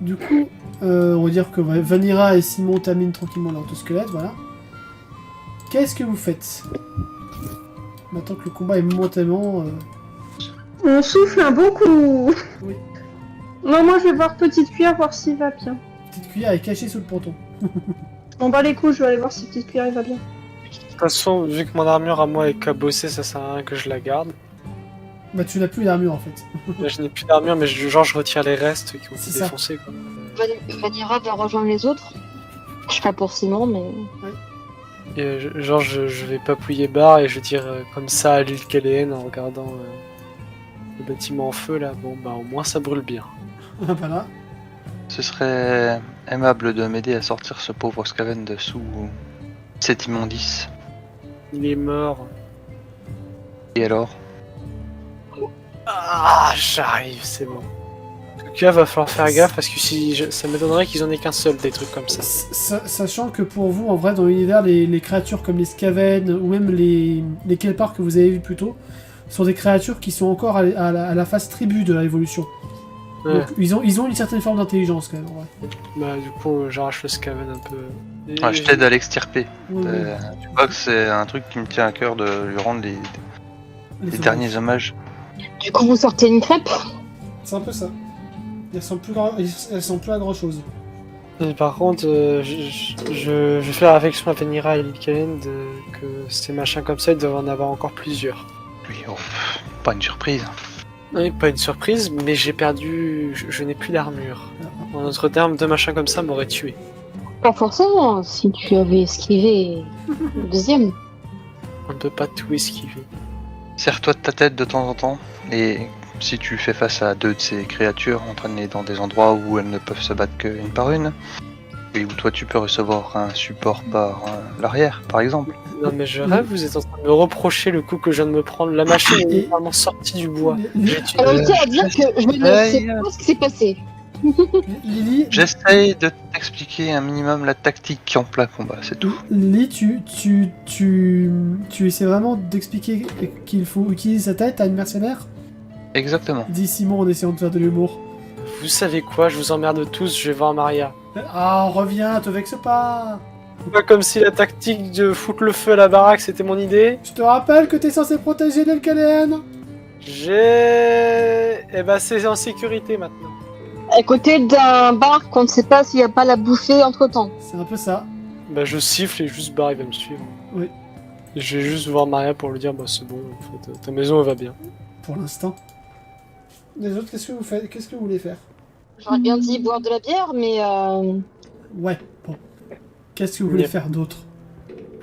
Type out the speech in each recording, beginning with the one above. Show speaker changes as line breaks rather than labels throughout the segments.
Du coup, on va dire que Vanira et Simon terminent tranquillement leur squelette, voilà. Qu'est-ce que vous faites maintenant que le combat est momentanément...
On souffle un bon coup.
Oui.
Non, moi je vais voir Petite Cuillère, voir s'il va bien.
Petite cuillère est cachée sous le ponton.
On bat les coups, je vais aller voir si Petite Cuillère il va bien.
De toute façon, vu que mon armure à moi est cabossée, ça sert à rien que je la garde.
Bah tu n'as plus d'armure en fait.
Là, je n'ai plus d'armure, mais je retire les restes qui ont
C'est
été
ça.
défoncés. Quoi.
Vanira va rejoindre les autres. Je serai pour Simon, mais...
Et je vais papouiller Bar et je vais dire comme ça à l'île Caléenne en regardant le bâtiment en feu là. Bon bah au moins ça brûle bien.
Voilà.
Ce serait aimable de m'aider à sortir ce pauvre Skaven de sous cette immondice.
Il est mort.
Et alors?
Ah j'arrive, c'est bon. En tout cas va falloir faire gaffe parce que ça m'étonnerait qu'ils en aient qu'un seul des trucs comme ça.
Sachant que pour vous, en vrai, dans l'univers, les créatures comme les Skaven ou même les Kelpar que vous avez vus plus tôt sont des créatures qui sont encore à la phase tribu de l'évolution.
Ouais.
Donc ils ont une certaine forme d'intelligence quand même. En vrai.
Bah du coup j'arrache le Skaven un peu. Et
Je t'aide à l'extirper.
Oui, oui.
Tu vois que c'est un truc qui me tient à cœur de lui rendre les
Les
derniers hommages.
Du coup, vous sortez une crêpe?
C'est un peu ça. Elles sont plus à grand chose.
Et par contre, je vais faire affection à Vanira et Lilkalen que ces machins comme ça, ils doivent en avoir encore plusieurs.
Oui, oh, pas une surprise.
Oui, pas une surprise, mais j'ai perdu... Je n'ai plus d'armure. En d'autres termes, 2 machins comme ça m'auraient tué.
Pas forcément, si tu avais esquivé le deuxième.
On ne peut pas tout esquiver.
Serre-toi de ta tête de temps en temps, et si tu fais face à 2 de ces créatures, entraînées dans des endroits où elles ne peuvent se battre qu'une par une, et où toi tu peux recevoir un support par l'arrière, par exemple.
Non mais je rêve, vous êtes en train de me reprocher le coup que je viens de me prendre. La machine est littéralement sortie du bois.
Alors, je tiens à dire que je ne sais pas ce qui s'est passé.
Lily,
J'essaye de t'expliquer un minimum la tactique en plein combat, c'est tout.
Lily, tu essaies vraiment d'expliquer qu'il faut utiliser sa tête à une mercenaire?
Exactement.
Dit Simon en essayant de faire de l'humour.
Vous savez quoi, je vous emmerde tous, je vais voir Maria.
Ah, reviens, te vexe pas.
Pas comme si la tactique de foutre le feu à la baraque c'était mon idée.
Je te rappelle que t'es censé protéger l'Elkaléenne.
Eh ben c'est en sécurité maintenant.
À côté d'un bar qu'on ne sait pas s'il n'y a pas la bouffée entre temps.
C'est un peu ça.
Bah je siffle et juste Bar il va me suivre.
Oui.
Et je vais juste voir Maria pour lui dire bah c'est bon, en fait, ta maison elle va bien.
Pour l'instant. Les autres, qu'est-ce que vous faites? Qu'est-ce que vous voulez faire?
J'aurais bien dit boire de la bière, mais
Ouais, bon. Qu'est-ce que vous voulez faire d'autre?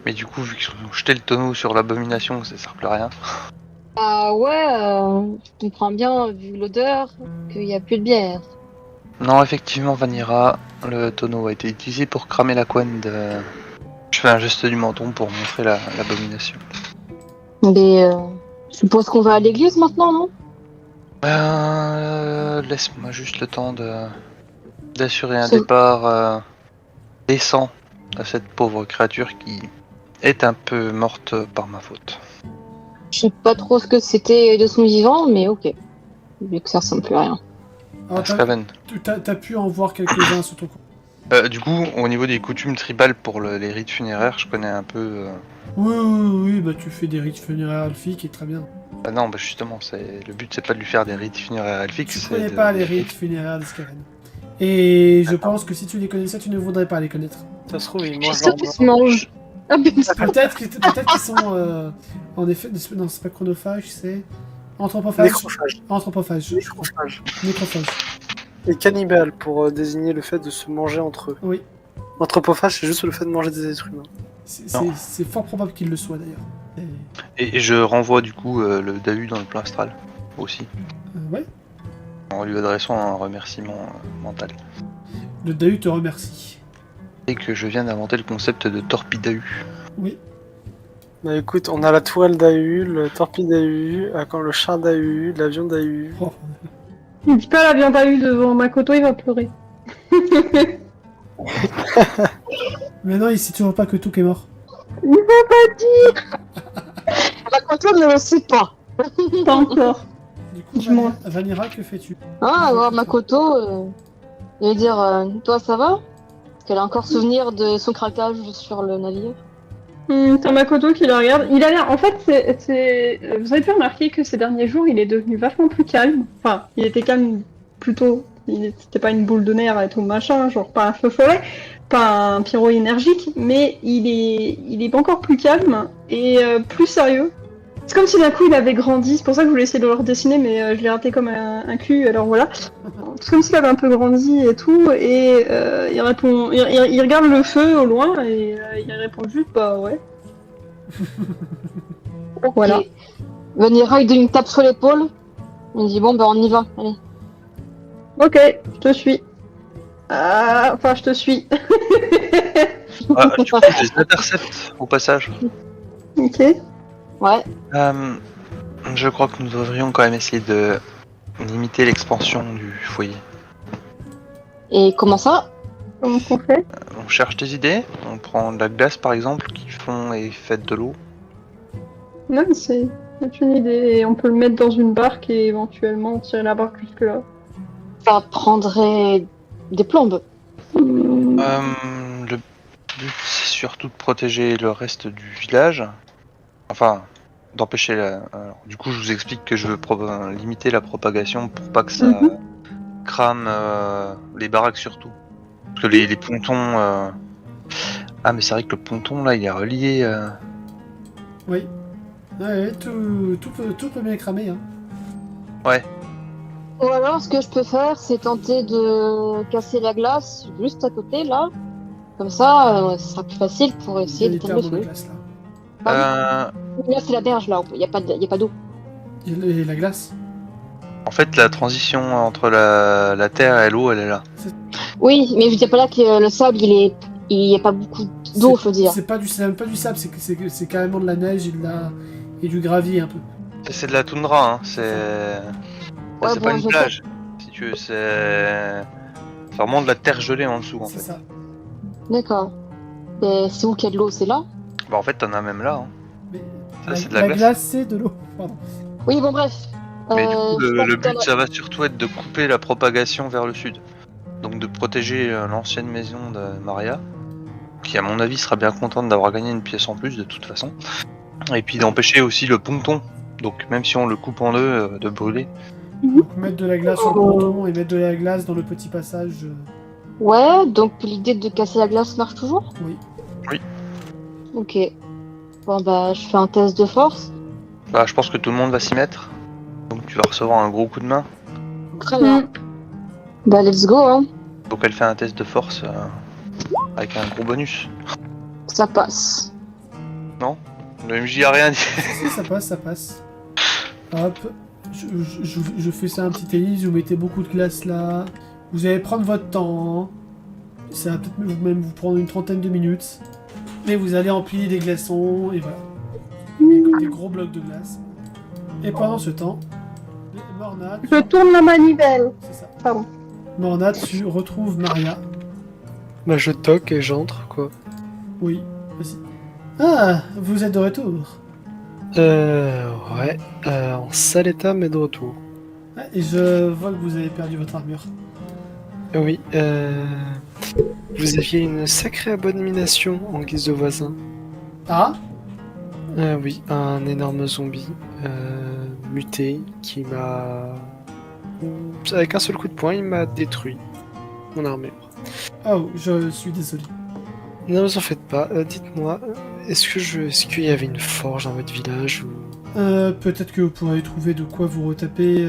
Mais du coup, vu que jeter le tonneau sur l'abomination, ça sert plus à rien.
je comprends bien, vu l'odeur, qu'il n'y a plus de bière.
Non, effectivement, Vanira, le tonneau a été utilisé pour cramer la couenne de... Je fais un geste du menton pour montrer l'abomination.
Mais je suppose qu'on va à l'église maintenant, non?
Laisse-moi juste le temps d'assurer un
C'est-
départ décent à cette pauvre créature qui est un peu morte par ma faute.
Je sais pas trop ce que c'était de son vivant, mais ok. Vu que ça ressemble plus à rien.
Alors,
Skaven.
t'as pu en voir quelques-uns sur ton compte.
Du coup, au niveau des coutumes tribales pour les rites funéraires, je connais un peu...
Oui, bah tu fais des rites funéraires elfiques et très bien.
non, bah justement, le but c'est pas de lui faire des rites funéraires elfiques,
Tu
c'est
connais
de-
pas les rites funéraires des Skaven. Et je pense que si tu les connaissais, tu ne voudrais pas les connaître.
Ça se trouve, il
Je
mange
suis sûre
leur
qu'ils se mangent. Ah, putain.
Peut-être qu'ils sont en effet... Non, c'est pas chronophage, c'est... Anthropophage.
Nécrophage.
Anthropophage.
Nécrophage.
Nécrophage.
Et cannibale pour désigner le fait de se manger entre eux.
Oui.
Anthropophage, c'est juste le fait de manger des êtres humains.
Non.
C'est fort probable qu'il le soit d'ailleurs.
Et je renvoie du coup le Dahu dans le plan astral, aussi,
Ouais.
en lui adressant un remerciement mental.
Le Dahu te remercie.
Et que je viens d'inventer le concept de torpidahu.
Oui.
Bah écoute, on a la toile d'Ahu, le torpille d'Ahu, le char d'Ahu, l'avion d'Ahu.
Oh.
Il dit pas la viande à eu devant Makoto, il va pleurer.
Mais non, il sait toujours pas que Touk est mort.
Il va pas dire.
Raconte-le, ne le sait pas.
Pas encore.
Du coup,
Dis-moi.
Vanira, que fais-tu?
Ah, alors Makoto, Je veux dire, toi ça va? Parce qu'elle a encore souvenir de son craquage sur le navire.
T'as Makoto qui le regarde. Il a l'air. En fait, vous avez pu remarquer que ces derniers jours, il est devenu vachement plus calme. Enfin, il était calme plutôt. C'était pas une boule de nerfs et tout machin, genre pas un feu follet, pas un pyro énergique, mais il est encore plus calme et plus sérieux. C'est comme si d'un coup il avait grandi. C'est pour ça que je voulais essayer de le redessiner, mais je l'ai raté comme un cul. Alors voilà. C'est comme s'il avait un peu grandi et tout, et il répond, il regarde le feu au loin et il répond juste bah ouais. Voilà.
Et Vanilla, il donne une tape sur l'épaule. Il dit bon, ben on y va, allez.
Ok, je te suis. Enfin, je te suis.
Du coup, je les intercepte au passage.
Ok.
Ouais.
Je crois que nous devrions quand même essayer de limiter l'expansion du foyer.
Et comment ça?
Comment qu'on fait?
On cherche des idées, on prend de la glace par exemple qui fond et fait de l'eau.
Non, mais c'est une idée. Et on peut le mettre dans une barque et éventuellement tirer la barque jusque là.
Ça prendrait des plombes.
Le but c'est surtout de protéger le reste du village. Enfin, d'empêcher la... Alors, du coup je vous explique que je veux limiter la propagation pour pas que ça crame les baraques surtout. Parce que les pontons... Ah mais c'est vrai que le ponton là il est relié...
Oui. Ouais, tout peut bien cramer. Hein.
Ouais.
Ou alors, ce que je peux faire, c'est tenter de casser la glace juste à côté, là. Comme ça, ce sera plus facile pour essayer
Il y
de
a des
éteindre
terres
le
dans la
feu.
glace là.
Là, c'est la berge, là. Il n'y a pas d'eau.
Et la glace.
En fait la transition entre la terre et l'eau elle est là.
Oui, mais je dis pas là que le sable, il y a pas beaucoup d'eau, je veux dire.
C'est même pas du sable, c'est carrément de la neige et du gravier un peu.
C'est de la toundra, hein. C'est
Ouais,
c'est pas
bon,
une
je
plage. Si tu veux, c'est vraiment de la terre gelée en dessous en
C'est
fait.
ça.
D'accord. Et c'est où qu'il y a de l'eau? C'est là?
Bah en fait t'en as même là. Hein.
Mais
Ça,
la,
c'est de la
la
glace.
glace, c'est de l'eau. Pardon.
Oui, bon, bref.
Mais du coup,
je pense
le
que
but, ça va surtout être de couper la propagation vers le sud. Donc de protéger l'ancienne maison de Maria, qui à mon avis sera bien contente d'avoir gagné une pièce en plus de toute façon. Et puis d'empêcher aussi le ponton, donc même si on le coupe en deux, de brûler.
Donc, mettre de la glace sur le ponton et mettre de la glace dans le petit passage.
Ouais, donc l'idée de casser la glace marche toujours?
Oui.
Oui.
Ok. Bon, bah, je fais un test de force.
Bah je pense que tout le monde va s'y mettre. Donc tu vas recevoir un gros coup de main.
Très bien. Bah, let's go, hein.
Donc elle fait un test de force avec un gros bonus.
Ça passe.
Le MJ a rien dit.
Si, ça passe. Hop. Je fais ça un petit ellipse, vous mettez beaucoup de glace là. Vous allez prendre votre temps. Ça va peut-être même vous prendre une trentaine de minutes. Mais vous allez empiler des glaçons et voilà. Des gros blocs de glace. Et pendant ce temps, Morna,
Je tourne la manivelle.
c'est ça.
Pardon.
Morna, tu retrouves Maria.
Bah je toque et j'entre quoi.
Oui, vas-y. Ah, vous êtes de retour.
Ouais. En sale état mais de retour.
Ah, et je vois que vous avez perdu votre armure.
Oui, vous aviez une sacrée abomination en guise de voisin.
Ah,
Oui, un énorme zombie muté qui m'a... Avec un seul coup de poing, il m'a détruit mon armure.
oh, je suis désolé.
Ne vous en faites pas, dites-moi, est-ce qu'il y avait une forge dans votre village ou...
Peut-être que vous pourrez trouver de quoi vous retaper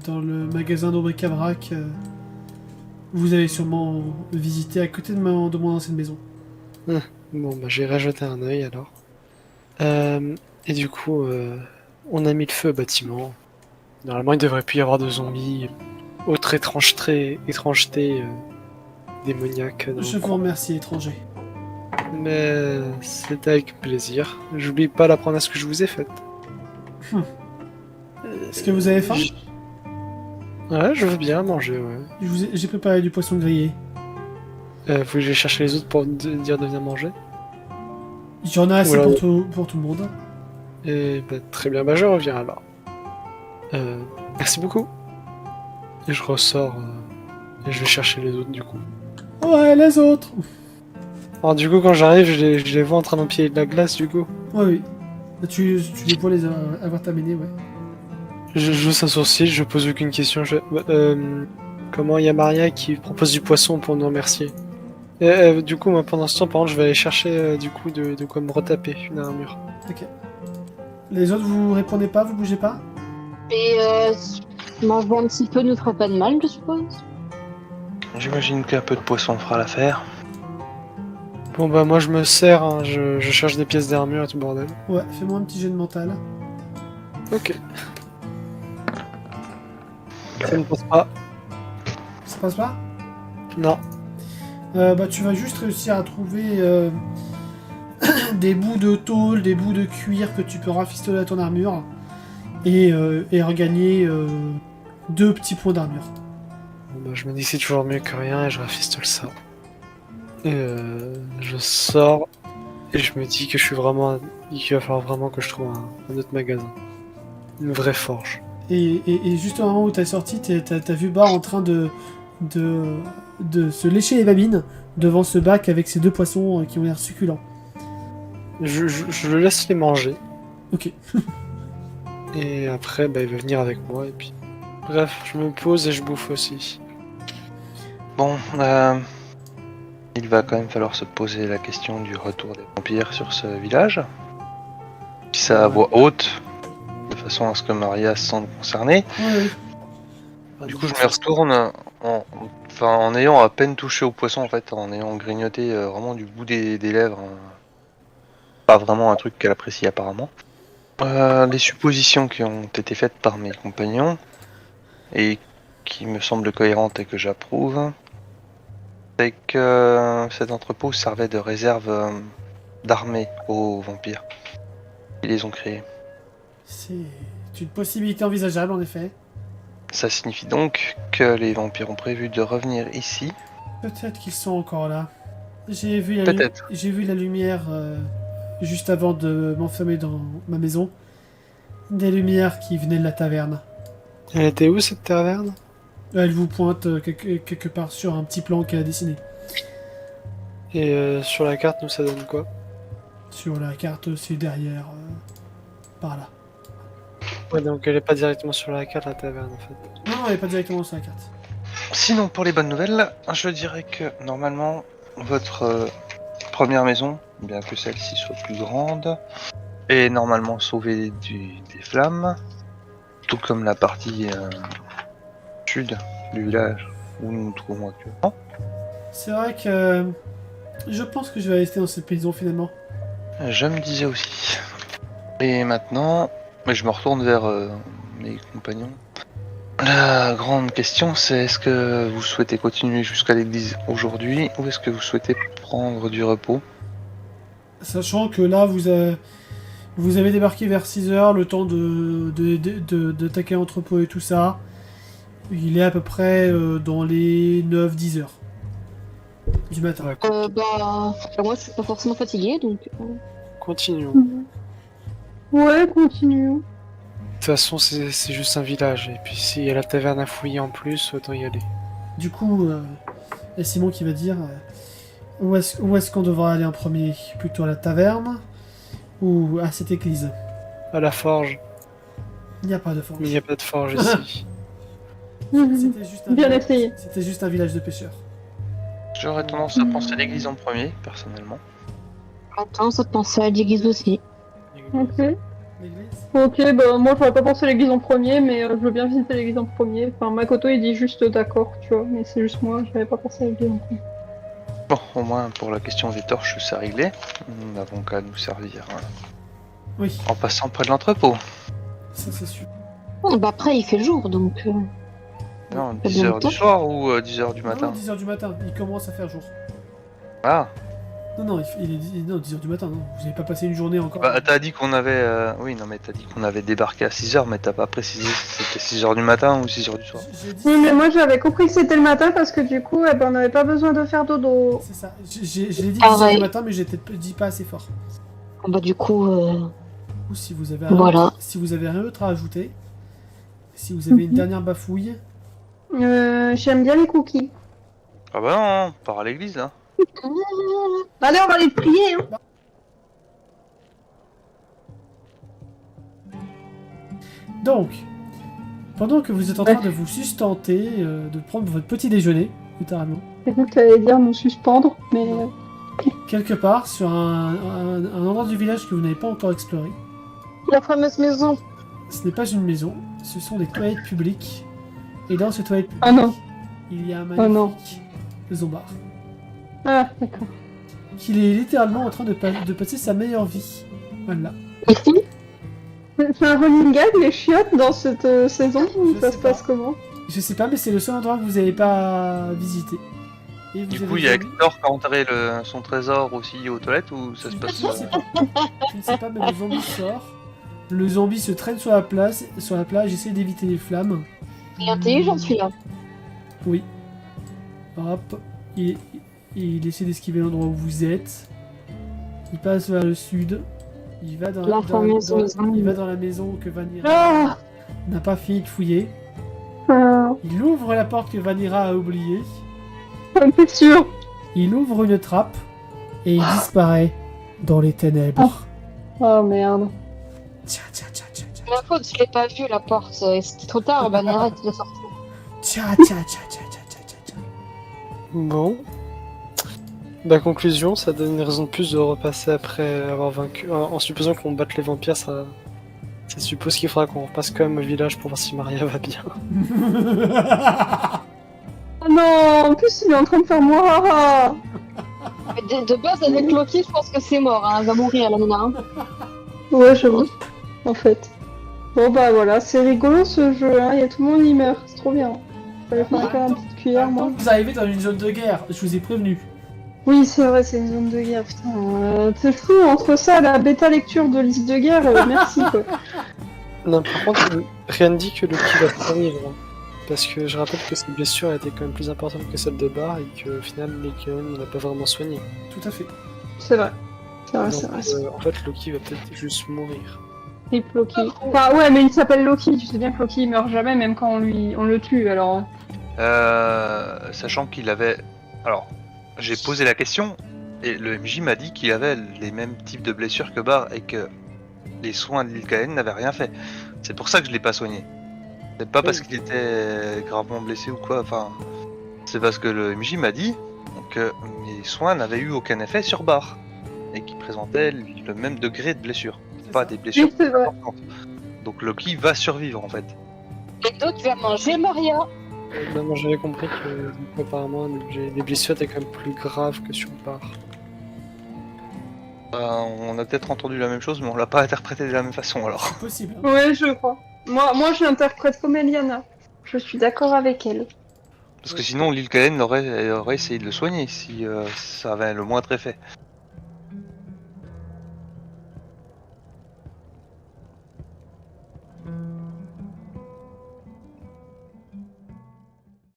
dans le magasin d'Aubric-Cabrac. Vous avez sûrement visité à côté de mon ancienne maison.
Bon, bah j'irai jeter un œil alors. Et du coup, on a mis le feu au bâtiment. Normalement, il devrait plus y avoir de zombies. Autre étrangeté démoniaque. dans
Je
le
vous
coin.
remercie, étranger.
Mais c'était avec plaisir. J'oublie pas la promesse que je vous ai faite.
Est-ce que vous avez faim?
Ouais, je veux bien manger, ouais.
J'ai préparé du poisson grillé.
Vous voulez que j'aille chercher les autres pour dire de venir manger?
Il y en a assez
Oula.
pour tout le monde.
Et bah, très bien, bah je reviens alors. Merci beaucoup. Et je ressors Et je vais chercher les autres du coup.
Ouais, les autres.
Alors du coup quand j'arrive, je les vois en train d'empiler de la glace du coup.
Ouais, oui. Tu les vois les avoir terminés, ouais.
Je hausse un sourcil, je pose aucune question. Comment il y a Maria qui propose du poisson pour nous remercier. Du coup moi pendant ce temps par contre je vais aller chercher du coup de quoi me retaper une armure.
Ok. Les autres, vous répondez pas, vous bougez pas?
Et manger un petit peu nous ferait pas de mal, je suppose.
J'imagine qu'un peu de poisson fera l'affaire.
Bon bah moi je me sers, hein, je cherche des pièces d'armure et tout bordel.
Ouais, fais-moi un petit jet de mental.
Ok. Ça ne passe pas.
Ça passe pas?
Non.
Bah, tu vas juste réussir à trouver des bouts de tôle, des bouts de cuir que tu peux rafistoler à ton armure et regagner 2 petits points d'armure.
Bon, bah, je me dis que c'est toujours mieux que rien et je rafistole ça. Et je sors et je me dis que je suis vraiment. Qu'il va falloir vraiment que je trouve un autre magasin. Une vraie forge.
Et juste au moment où t'as sorti, t'as vu Bar en train de se lécher les babines devant ce bac avec ces 2 poissons qui ont l'air succulents.
Je le laisse les manger.
Ok.
Et après, bah, il va venir avec moi et puis. Bref, je me pose et je bouffe aussi.
Bon, il va quand même falloir se poser la question du retour des vampires sur ce village. Puis ça à voix haute, de façon à ce que Maria se sente concernée.
Ouais, oui.
Du coup, je me retourne en ayant à peine touché au poisson, en fait, en ayant grignoté vraiment du bout des lèvres. Pas vraiment un truc qu'elle apprécie apparemment. Les suppositions qui ont été faites par mes compagnons et qui me semblent cohérentes et que j'approuve, c'est que cet entrepôt servait de réserve d'armée aux vampires. Ils les ont créés.
C'est une possibilité envisageable, en effet.
Ça signifie donc que les vampires ont prévu de revenir ici.
Peut-être qu'ils sont encore là. J'ai vu
Peut-être.
j'ai vu la lumière juste avant de m'enfermer dans ma maison. Des lumières qui venaient de la taverne.
Elle était où cette taverne?
Elle vous pointe quelque part sur un petit plan qu'elle a dessiné.
Et sur la carte, nous ça donne quoi?
Sur la carte, c'est derrière, par là.
Ouais, donc elle est pas directement sur la carte, la taverne en fait.
Non, elle est pas directement sur la carte.
Sinon, pour les bonnes nouvelles, je dirais que normalement, votre première maison, bien que celle-ci soit plus grande, est normalement sauvée des flammes, tout comme la partie sud du village où nous nous trouvons actuellement.
C'est vrai que je pense que je vais rester dans cette maison finalement.
Je me disais aussi. Et maintenant, je me retourne vers mes compagnons. La grande question, c'est est-ce que vous souhaitez continuer jusqu'à l'église aujourd'hui ou est-ce que vous souhaitez prendre du repos?
Sachant que là, vous avez débarqué vers 6h, le temps de taquer l'entrepôt et tout ça. Il est à peu près dans les 9-10 heures du matin.
Ouais,
Moi je suis pas forcément fatiguée donc.
continuons.
Ouais, continue.
De toute façon, c'est juste un village. Et puis s'il y a la taverne à fouiller en plus, autant y aller.
Du coup, il y a Simon qui va dire où est-ce qu'on devra aller en premier? Plutôt à la taverne ou à cette église?
À la forge.
Il n'y a pas de forge.
Mais il n'y a pas de forge ici.
C'était juste un
Bien
village-
essayé.
C'était juste un village de pêcheurs.
J'aurais tendance à penser l'église en premier, personnellement.
Attends, ça te pensait à l'église aussi.
Ok.
L'église?
Ok, bah moi j'aurais pas pensé à l'église en premier, mais je veux bien visiter l'église en premier. Enfin, Makoto il dit juste d'accord, tu vois, mais c'est juste moi, j'avais pas pensé à l'église en premier.
Bon, au moins pour la question des torches, c'est réglé. Nous n'avons qu'à nous servir
Oui,
en passant près de l'entrepôt.
ça c'est sûr.
Bah après il fait le jour donc.
Non,
Pas
10h
longtemps.
du soir ou 10h du matin?
Non, 10h du matin, il commence à faire jour.
Ah,
Non, non, 10h du matin, non. Vous n'avez pas passé une journée encore.
bah t'as dit qu'on avait... Oui, non mais t'as dit qu'on avait débarqué à 6h, mais t'as pas précisé si c'était 6h du matin ou 6h du soir.
J'ai dit
Oui, mais moi j'avais compris que c'était le matin parce que du coup, on n'avait pas besoin de faire dodo.
C'est ça. Je l'ai dit 10h
Pareil.
du matin, mais j'ai peut-être dit pas assez fort.
Bah du coup.
Ou si vous avez
Voilà.
si vous avez rien d'autre à ajouter, si vous avez une dernière bafouille,
J'aime bien les cookies.
Ah bah non, on part à l'église là.
Allez, on va aller prier. Hein.
Donc, pendant que vous êtes en train de vous sustenter, de prendre votre petit déjeuner, littéralement,
C'est vous qui allez dire nous suspendre, mais
quelque part sur un endroit du village que vous n'avez pas encore exploré,
La fameuse maison.
ce n'est pas une maison, ce sont des toilettes publiques. Et dans ces toilettes publiques,
Ah non.
il y a un
Oh non.
magnifique zombard
Ah, d'accord.
qui est littéralement en train de passer sa meilleure vie. Voilà.
C'est un running gag, les chiottes, dans cette saison ou
Je
ça
sais
se passe
pas.
comment?
Je sais pas, mais c'est le seul endroit que vous n'avez pas visité. Et vous
Du
avez
coup, il y a
vu-
Hector qui a enterré son trésor aussi aux toilettes ou ça se passe
Je ne sais pas. Je ne sais pas, mais le zombie sort. Le zombie se traîne sur la plage, essaie d'éviter les flammes.
Il est intelligent celui-là.
Oui. Hop. Il essaie d'esquiver l'endroit où vous êtes. Il passe vers le sud. Il va dans,
La fameuse maison.
il va dans la maison que Vanira
Ah,
n'a pas fini de fouiller.
ah,
Il ouvre la porte que Vanira a oubliée.
t'es sûr?
Il ouvre une trappe. Et il disparaît dans les ténèbres.
Oh merde.
Tiens, tiens, tiens, tiens, tiens.
Ma faute, je l'ai pas vu la porte. C'était trop tard, ben arrête, il est sorti.
Tiens, tiens, tiens, tiens, tiens, tiens, tiens, tiens.
Bon. La conclusion, ça donne une raison de plus de repasser après avoir vaincu. En supposant qu'on batte les vampires, ça suppose qu'il faudra qu'on repasse quand même au village pour voir si Maria va bien.
Oh non, en plus il est en train de faire moi.
Mais de base, avec Loki, je pense que c'est mort. Hein. Elle va mourir, la nana. Hein.
Ouais, j'avoue. En fait. Bon bah voilà, c'est rigolo ce jeu, hein. Il y a tout le monde qui meurt, c'est trop bien. J'avais fait encore une petite cuillère, moi.
Vous arrivez dans une zone de guerre, je vous ai prévenu.
Oui, c'est vrai, c'est une zone de guerre, putain. C'est fou, entre ça, la bêta lecture de liste de guerre, merci quoi.
Non, par contre, rien ne dit que Loki va survivre. Hein. Parce que je rappelle que ses blessures étaient quand même plus importantes que celles de Bar et qu'au final, Loki ne l'a pas vraiment soigné.
Tout à fait.
C'est vrai. C'est vrai,
Donc,
c'est vrai.
en fait, Loki va peut-être juste mourir.
Rip Loki. Enfin, ouais, mais il s'appelle Loki, tu sais bien que Loki il meurt jamais, même quand on le tue, alors.
Sachant qu'il avait... Alors, j'ai posé la question et le MJ m'a dit qu'il avait les mêmes types de blessures que Bar et que les soins de Lilkaen n'avaient rien fait. C'est pour ça que je l'ai pas soigné. C'est pas parce qu'il était gravement blessé ou quoi, enfin... C'est parce que le MJ m'a dit que mes soins n'avaient eu aucun effet sur Bar et qu'il présentait le même degré de blessure. Pas des blessures
Oui, c'est vrai.
importantes. Donc Loki va survivre en fait.
Et d'autres, tu vas manger Maria.
Non, moi j'avais compris que apparemment les blessures étaient quand même plus graves que sur Bar.
On a peut-être entendu la même chose mais on l'a pas interprété de la même façon alors.
Possible.
Ouais, je crois. Moi je l'interprète comme Eliana. Je suis d'accord avec elle.
Parce que sinon Lilkaen aurait essayé de le soigner si ça avait le moindre effet.